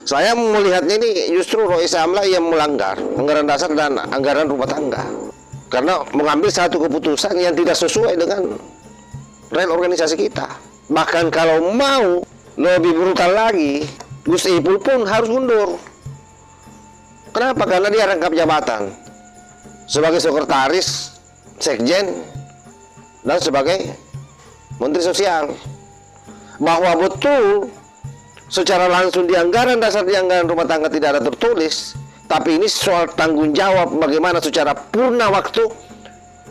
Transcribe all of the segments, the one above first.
Saya melihatnya ini justru Rois Amla yang melanggar anggaran dasar dan anggaran rumah tangga karena mengambil satu keputusan yang tidak sesuai dengan real organisasi kita. Bahkan kalau mau lebih brutal lagi, Gus Ipul pun harus mundur. Kenapa? Karena dia rangkap jabatan sebagai sekretaris, sekjen, dan sebagai menteri sosial. Bahwa betul secara langsung di anggaran dasar, di anggaran rumah tangga tidak ada tertulis, tapi ini soal tanggung jawab bagaimana secara purna waktu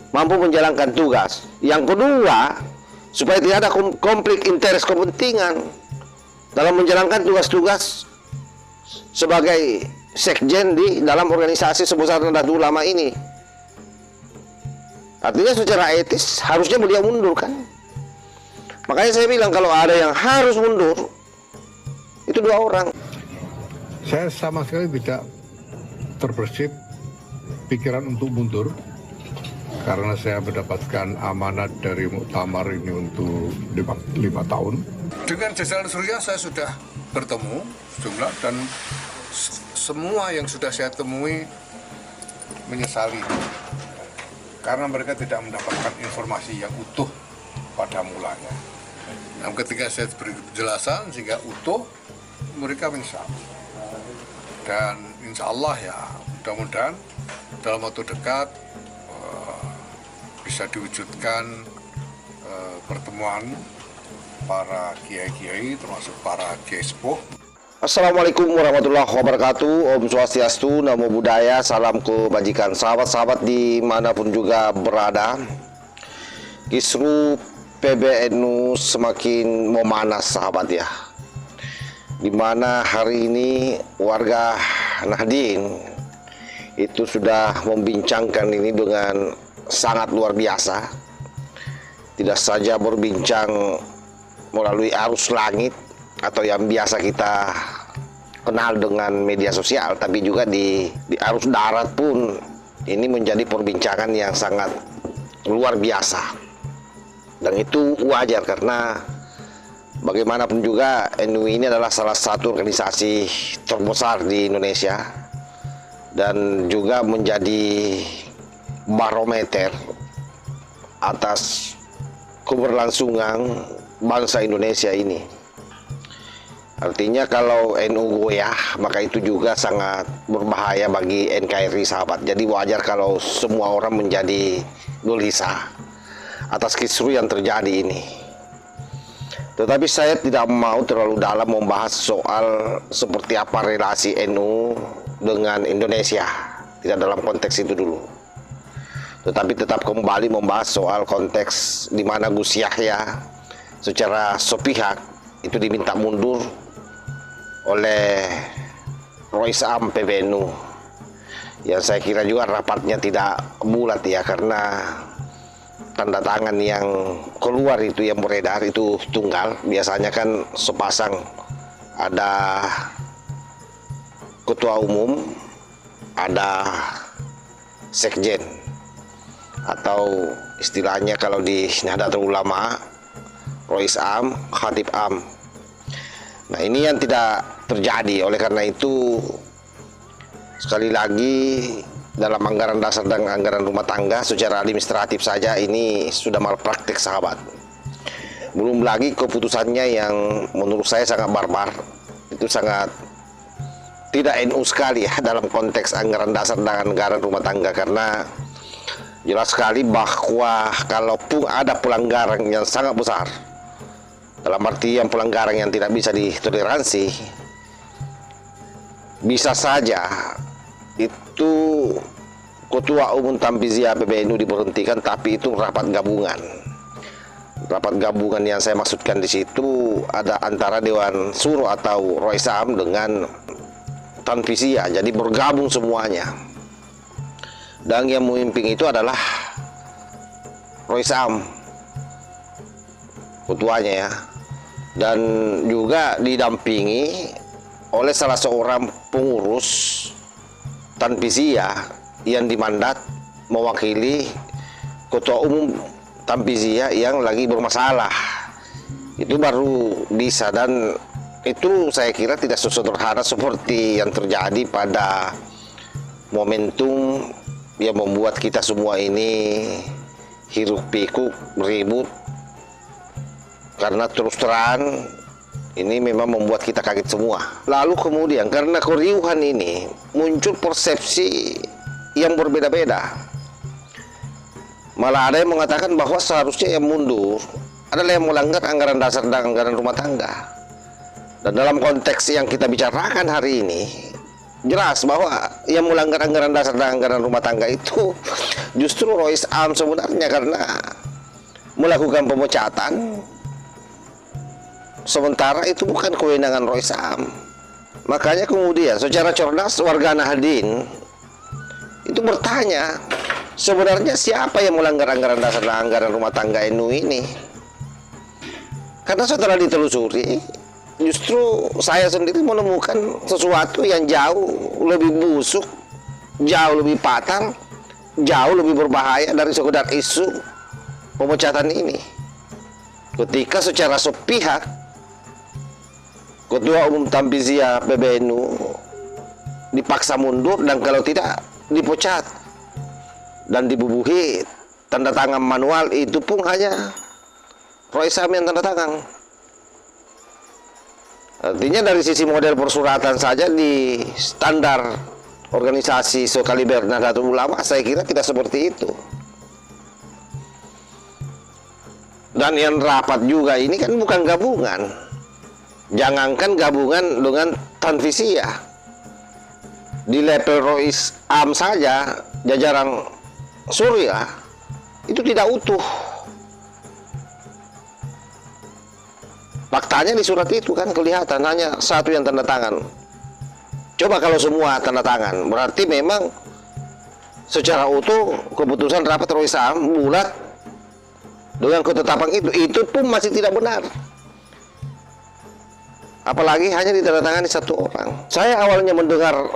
mampu menjalankan tugas. Yang kedua, supaya tidak ada konflik interest kepentingan dalam menjalankan tugas-tugas sebagai sekjen di dalam organisasi sebesar Nahdlatul Ulama ini. Artinya secara etis harusnya beliau mundur kan. Makanya saya bilang kalau ada yang harus mundur, itu 2 orang. Saya sama sekali tidak terbersit pikiran untuk mundur karena saya mendapatkan amanat dari muktamar ini untuk 5 tahun. Dengan jajaran Surya saya sudah bertemu sejumlah dan semua yang sudah saya temui menyesali karena mereka tidak mendapatkan informasi yang utuh pada mulanya. Nah, ketika saya beri penjelasan sehingga utuh, mereka menyesal. Dan insya Allah ya mudah-mudahan dalam waktu dekat bisa diwujudkan pertemuan para kiai-kiai termasuk para kiai sepuh. Assalamualaikum warahmatullahi wabarakatuh. Om Swastiastu, Namo Buddhaya, salam kebajikan. Sahabat-sahabat dimanapun juga berada, kisruh PBNU semakin memanas sahabat ya. Dimana hari ini warga Nahdien itu sudah membincangkan ini dengan sangat luar biasa. Tidak saja berbincang melalui arus langit atau yang biasa kita kenal dengan media sosial, tapi juga di arus darat pun ini menjadi perbincangan yang sangat luar biasa. Dan itu wajar karena bagaimanapun juga NU ini adalah salah satu organisasi terbesar di Indonesia dan juga menjadi barometer atas keberlangsungan bangsa Indonesia ini. Artinya kalau NU goyah, maka itu juga sangat berbahaya bagi NKRI sahabat. Jadi wajar kalau semua orang menjadi gelisah atas kisruh yang terjadi ini. Tetapi saya tidak mau terlalu dalam membahas soal seperti apa relasi NU dengan Indonesia. Tidak dalam konteks itu dulu. Tetapi tetap kembali membahas soal konteks di mana Gus Yahya secara sepihak itu diminta mundur oleh Rois Am PBNU. Yang saya kira juga rapatnya tidak bulat ya, karena tanda tangan yang keluar itu yang beredar itu tunggal. Biasanya kan sepasang, ada ketua umum, ada sekjen, atau istilahnya kalau di Nahdlatul Ulama Rois Am, Khatib Am. Nah, ini yang tidak terjadi. Oleh karena itu, sekali lagi dalam anggaran dasar dan anggaran rumah tangga secara administratif saja ini sudah malpraktik sahabat. Belum lagi keputusannya yang menurut saya sangat barbar. Itu sangat tidak NU sekali ya dalam konteks anggaran dasar dan anggaran rumah tangga, karena jelas sekali bahwa kalaupun ada pelanggaran yang sangat besar, dalam artian pelanggaran yang tidak bisa ditoleransi, bisa saja itu ketua umum Tanfiziyah PBNU diberhentikan, tapi itu rapat gabungan. Rapat gabungan yang saya maksudkan di situ ada antara Dewan Suro atau Rois Am dengan Tanfiziyah, jadi bergabung semuanya. Dan yang memimpin itu adalah Rois Am, ketuanya ya, dan juga didampingi oleh salah seorang pengurus Tanfiziyah yang dimandat mewakili ketua umum Tanfiziyah yang lagi bermasalah. Itu baru bisa. Dan itu saya kira tidak sesederhana seperti yang terjadi pada momentum yang membuat kita semua ini hiruk pikuk ribut, karena terus terang ini memang membuat kita kaget semua. Lalu kemudian karena keriuhan ini muncul persepsi yang berbeda-beda. Malah ada yang mengatakan bahwa seharusnya yang mundur adalah yang melanggar anggaran dasar dan anggaran rumah tangga. Dan dalam konteks yang kita bicarakan hari ini, jelas bahwa yang melanggar anggaran dasar dan anggaran rumah tangga itu justru Rois Am sebenarnya, karena melakukan pemecatan, sementara itu bukan kewenangan Rois Am. Makanya kemudian secara cerdas warga Nahdien itu bertanya, sebenarnya siapa yang melanggar anggaran dasar dan anggaran rumah tangga NU ini? Karena setelah ditelusuri, justru saya sendiri menemukan sesuatu yang jauh lebih busuk, jauh lebih fatal, jauh lebih berbahaya dari sekedar isu pemecatan ini. Ketika secara sepihak Ketua Umum Tanfiziyah PBNU dipaksa mundur, dan kalau tidak dipecat dan dibubuhi tanda tangan manual, itu pun hanya Rois Am yang tanda tangan. Artinya dari sisi model persuratan saja di standar organisasi sekaliber Nahdlatul Ulama, saya kira tidak seperti itu. Dan yang rapat juga ini kan bukan gabungan. Jangankan gabungan dengan Tanfiziyah, di level Rois Am saja jajaran Surya itu tidak utuh. Faktanya di surat itu kan kelihatan hanya satu yang tanda tangan. Coba kalau semua tanda tangan, berarti memang secara utuh keputusan rapat Rois Am bulat dengan ketetapan itu pun masih tidak benar. Apalagi hanya ditandatangani satu orang. Saya awalnya mendengar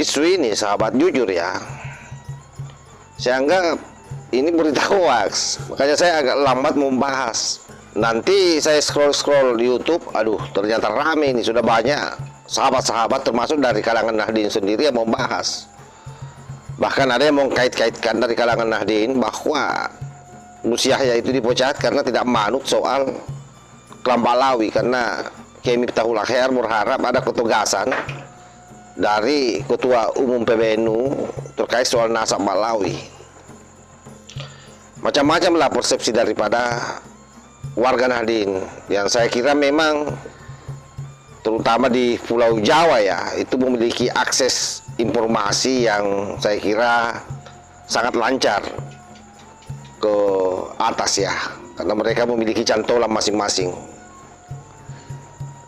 isu ini, sahabat, jujur ya, saya anggap ini berita hoax. Makanya saya agak lambat membahas. Nanti saya scroll di YouTube, aduh ternyata rame ini, sudah banyak sahabat-sahabat termasuk dari kalangan Nahdien sendiri yang membahas. Bahkan ada yang mengkait-kaitkan dari kalangan Nahdien bahwa Gus Yahya itu dipecat karena tidak manut soal Klam Balawi, karena Kiai Miftahul Akhyar berharap ada ketegasan dari Ketua Umum PBNU terkait soal nasab Balawi. Macam-macam lah persepsi daripada warga Nahdien, yang saya kira memang terutama di Pulau Jawa ya, itu memiliki akses informasi yang saya kira sangat lancar ke atas ya, karena mereka memiliki cantolan masing-masing.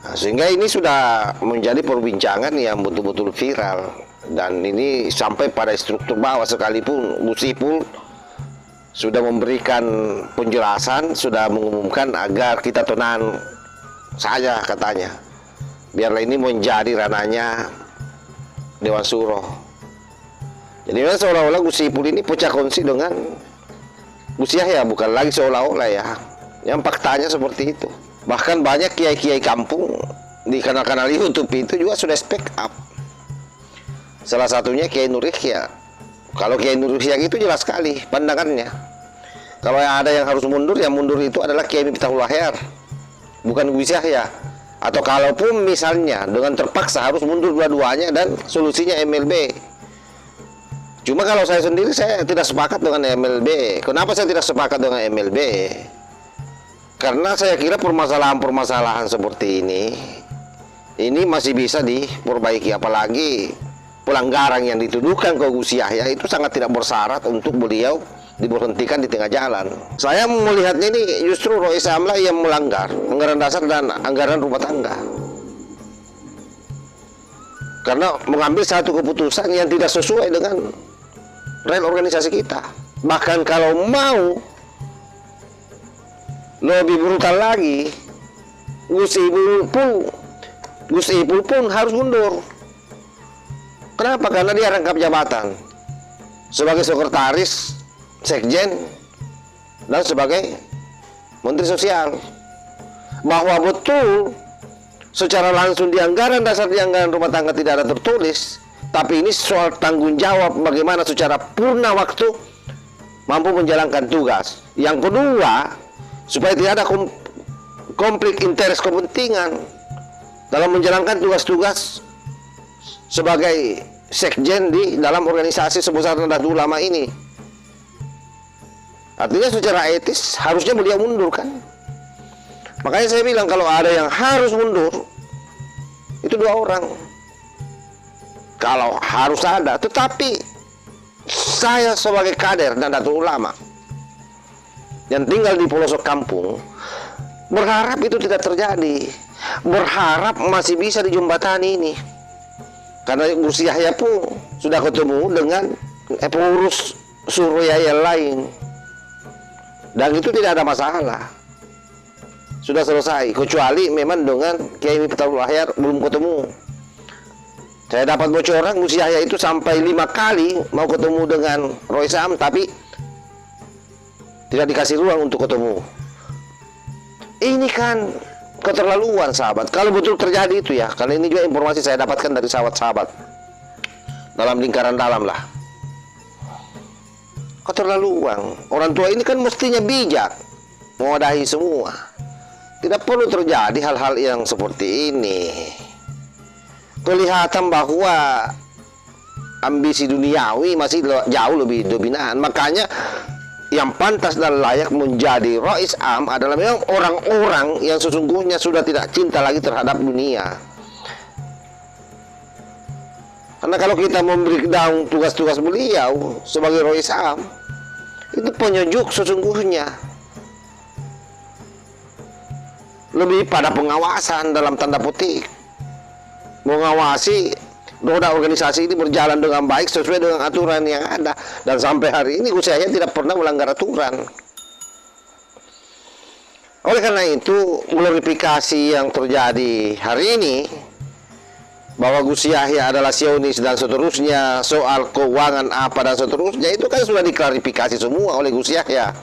Nah, sehingga ini sudah menjadi perbincangan yang betul-betul viral, dan ini sampai pada struktur bawah sekalipun Gus Ipul sudah memberikan penjelasan, sudah mengumumkan agar kita tenang saja katanya. Biarlah ini menjadi ranahnya Dewan Suro. Jadi memang seolah-olah Gus Ipul ini pecah kongsi dengan Gus Yahya, bukan lagi seolah-olah ya. Yang faktanya seperti itu. Bahkan banyak kiai-kiai kampung di kanal-kanal YouTube itu juga sudah speak up. Salah satunya Kiai Nur Ikhya. Kalau Kiai Nur Ikhya itu jelas sekali pandangannya. Kalau ada yang harus mundur, yang mundur itu adalah Kiai Miftahul Akhyar, bukan Gus Yahya. Atau kalaupun misalnya dengan terpaksa harus mundur dua-duanya dan solusinya MLB. Cuma kalau saya sendiri, saya tidak sepakat dengan MLB. Kenapa saya tidak sepakat dengan MLB? Karena saya kira permasalahan-permasalahan seperti ini masih bisa diperbaiki. Apalagi pelanggaran yang dituduhkan ke Gus Yahya itu sangat tidak bersyarat untuk beliau diberhentikan di tengah jalan. Saya melihatnya ini justru Rois Am lah yang melanggar anggaran dasar dan anggaran rumah tangga, karena mengambil satu keputusan yang tidak sesuai dengan rel organisasi kita. Bahkan kalau mau lebih brutal lagi, Gus Ipul pun harus mundur. Kenapa? Karena dia rangkap jabatan sebagai sekretaris Sekjen dan sebagai Menteri Sosial. Bahwa betul secara langsung di anggaran dasar, di anggaran rumah tangga tidak ada tertulis. Tapi ini soal tanggung jawab bagaimana secara purna waktu mampu menjalankan tugas. Yang kedua, supaya tidak ada konflik interest kepentingan dalam menjalankan tugas-tugas sebagai sekjen di dalam organisasi sebesar Nahdlatul Ulama ini. Artinya secara etis harusnya beliau mundur kan. Makanya saya bilang kalau ada yang harus mundur itu 2 orang. Kalau harus ada, tetapi saya sebagai kader Nahdlatul Ulama yang tinggal di pelosok kampung berharap itu tidak terjadi. Berharap masih bisa dijembatani ini. Karena Gus Yahya pun sudah ketemu dengan pengurus Surya yang lain. Dan itu tidak ada masalah. Sudah selesai. Kecuali memang dengan Kiai Miftahul Ahyar belum ketemu. Saya dapat bocoran Gus Yahya itu sampai 5 kali mau ketemu dengan Roy Sam, tapi tidak dikasih ruang untuk ketemu. Ini kan keterlaluan sahabat. Kalau betul terjadi itu ya, karena ini juga informasi saya dapatkan dari sahabat-sahabat dalam lingkaran dalam lah. Keterlaluan. Orang tua ini kan mestinya bijak, mewadahi semua. Tidak perlu terjadi hal-hal yang seperti ini. Kelihatan bahwa ambisi duniawi masih jauh lebih dominan. Makanya yang pantas dan layak menjadi Rais Am adalah memang orang-orang yang sesungguhnya sudah tidak cinta lagi terhadap dunia. Karena kalau kita memberi down tugas-tugas beliau sebagai Rais Am, itu penyejuk sesungguhnya. Lebih pada pengawasan dalam tanda petik. Mengawasi roda organisasi ini berjalan dengan baik sesuai dengan aturan yang ada. Dan sampai hari ini Gus Yahya tidak pernah melanggar aturan. Oleh karena itu, glorifikasi yang terjadi hari ini bahwa Gus Yahya adalah Sionis dan seterusnya, soal keuangan apa dan seterusnya, itu kan sudah diklarifikasi semua oleh Gus Yahya.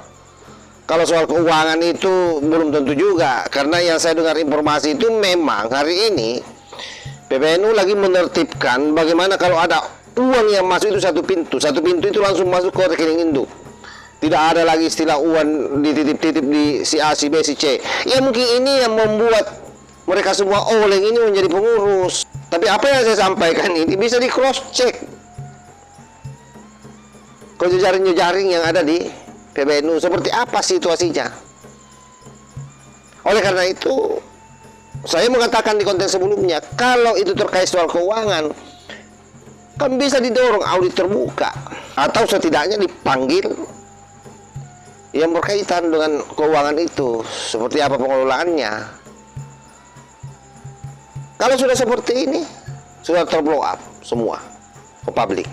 Kalau soal keuangan itu belum tentu juga, karena yang saya dengar informasi itu memang hari ini PBNU lagi menertibkan bagaimana kalau ada uang yang masuk itu satu pintu itu langsung masuk ke rekening induk. Tidak ada lagi istilah uang dititip-titip di si A, si B, si C. Ya mungkin ini yang membuat mereka semua oleng ini menjadi pengurus. Tapi apa yang saya sampaikan ini bisa di cross check ke jejaring-jejaring yang ada di PBNU seperti apa situasinya. Oleh karena itu saya mengatakan di konten sebelumnya, kalau itu terkait soal keuangan kan bisa didorong audit terbuka atau setidaknya dipanggil yang berkaitan dengan keuangan itu, seperti apa pengelolaannya. Kalau sudah seperti ini, sudah terblow up semua ke publik.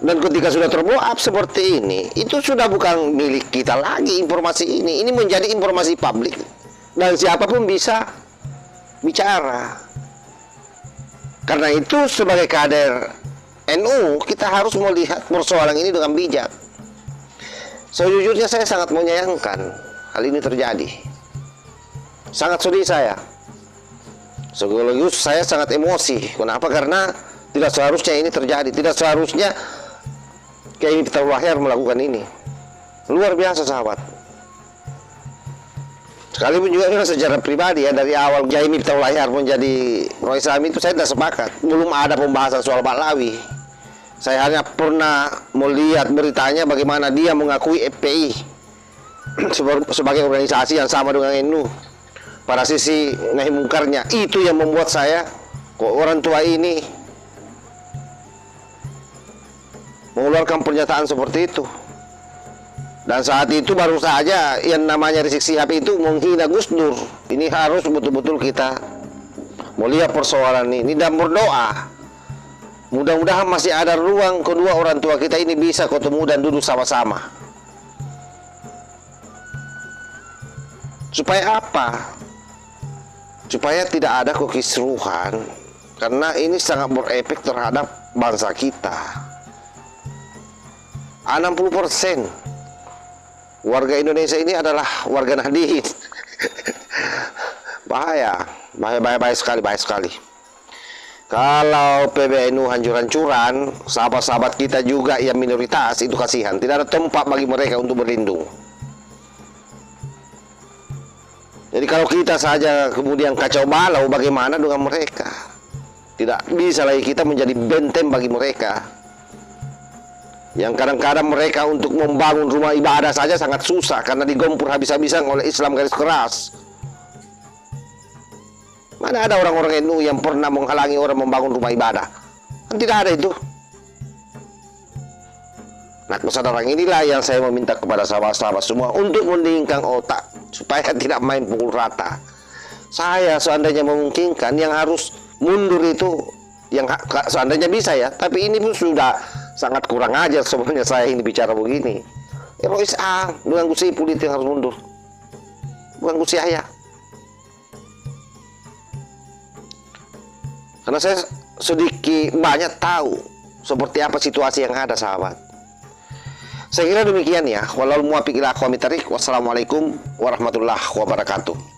Dan ketika sudah terblow up seperti ini, itu sudah bukan milik kita lagi informasi ini. Ini menjadi informasi publik dan siapapun bisa bicara. Karena itu sebagai kader NU, kita harus melihat persoalan ini dengan bijak. Sejujurnya saya sangat menyayangkan hal ini terjadi. Sangat sedih saya. Sekaligus saya sangat emosi. Kenapa? Karena tidak seharusnya ini terjadi. Tidak seharusnya Kiai Miftahul Ahyar melakukan ini. Luar biasa sahabat. Sekalipun juga secara pribadi ya, dari awal Kiai Miftahul Ahyar menjadi Roy Sam itu saya tidak sepakat. Belum ada pembahasan soal Baklawi. Saya hanya pernah melihat beritanya bagaimana dia mengakui FPI sebagai organisasi yang sama dengan NU. Pada sisi nahi mungkarnya, itu yang membuat saya, kok orang tua ini mengeluarkan pernyataan seperti itu. Dan saat itu baru saja yang namanya Rizik Syihab itu menghina Gus Dur. Ini harus betul-betul kita melihat persoalan ini dan berdoa. Mudah-mudahan masih ada ruang kedua orang tua kita ini bisa ketemu dan duduk sama-sama. Supaya apa? Supaya tidak ada kekisruhan. Karena ini sangat berefek terhadap bangsa kita. 60% warga Indonesia ini adalah warga Nahdien. bahaya, bahaya sekali, bahaya sekali. Kalau PBNU hancur-hancuran, sahabat-sahabat kita juga yang minoritas itu kasihan, tidak ada tempat bagi mereka untuk berlindung. Jadi kalau kita saja kemudian kacau balau, bagaimana dengan mereka? Tidak bisa lagi kita menjadi benteng bagi mereka. Yang kadang-kadang mereka untuk membangun rumah ibadah saja sangat susah karena digempur habis-habisan oleh Islam garis keras. Mana ada orang-orang NU yang pernah menghalangi orang membangun rumah ibadah? Kan tidak ada itu. Nah, kesadaran inilah yang saya meminta kepada sahabat-sahabat semua untuk mendingingkan otak supaya tidak main pukul rata. Saya seandainya memungkinkan yang harus mundur itu yang seandainya bisa ya, tapi ini pun sudah sangat kurang ajar sebenarnya saya ini bicara begini. Rois dengan Gus Ipul itu yang harus mundur, bukan Gus Yahya. Karena saya sedikit banyak tahu seperti apa situasi yang ada, sahabat. Saya kira demikian ya. Wassalamualaikum warahmatullahi wabarakatuh.